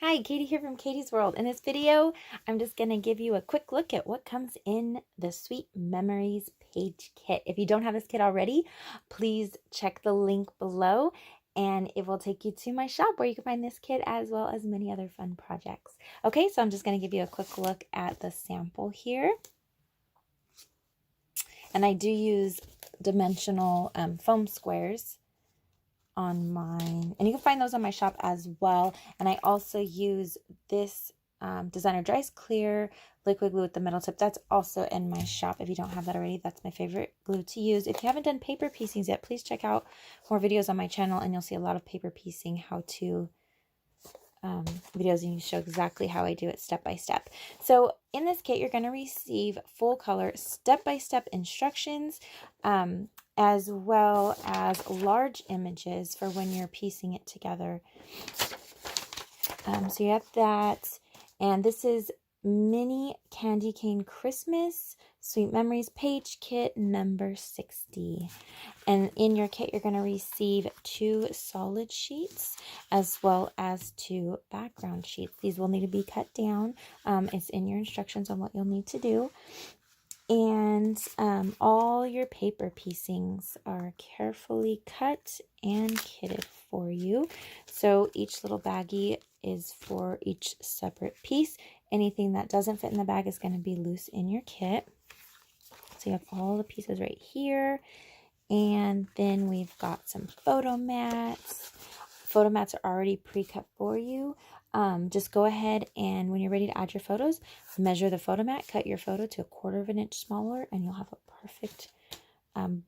Hi, Katie here from Katie's World. In this video, I'm just going to give you a quick look at what comes in the Sweet Memories page kit. If you don't have this kit already, please check the link below and it will take you to my shop where you can find this kit as well as many other fun projects. Okay, so I'm just going to give you a quick look at the sample here. And I do use dimensional foam squares on mine, and you can find those on my shop as well. And I also use this Designer Dries Clear liquid glue with the metal tip. That's also in my shop. If you don't have that already, that's my favorite glue to use. If you haven't done paper piecings yet, please check out more videos on my channel and you'll see a lot of paper piecing how to videos, and you show exactly how I do it step by step. So in this kit, you're going to receive full color step-by-step instructions, as well as large images for when you're piecing it together. So you have that, and this is Mini Candy Cane Christmas Sweet Memories page kit number 60. And in your kit, you're going to receive 2 solid sheets as well as 2 background sheets. These will need to be cut down. It's in your instructions on what you'll need to do. And all your paper piecings are carefully cut and kitted for you. So each little baggie is for each separate piece. Anything that doesn't fit in the bag is going to be loose in your kit. So you have all the pieces right here. And then we've got some photo mats. Photo mats are already pre-cut for you. Just go ahead and when you're ready to add your photos, measure the photo mat, cut your photo to 1/4 inch smaller, and you'll have a perfect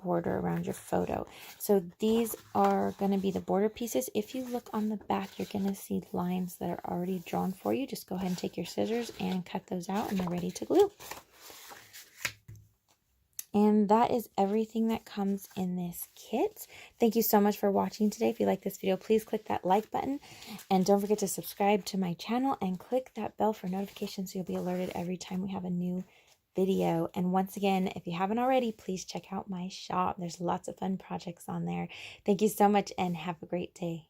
border around your photo. So these are going to be the border pieces. If you look on the back, you're going to see lines that are already drawn for you. Just go ahead and take your scissors and cut those out, and they're ready to glue. And that is everything that comes in this kit. Thank you so much for watching today. If you like this video, please click that like button. And don't forget to subscribe to my channel and click that bell for notifications so you'll be alerted every time we have a new video. And once again, if you haven't already, please check out my shop. There's lots of fun projects on there. Thank you so much and have a great day.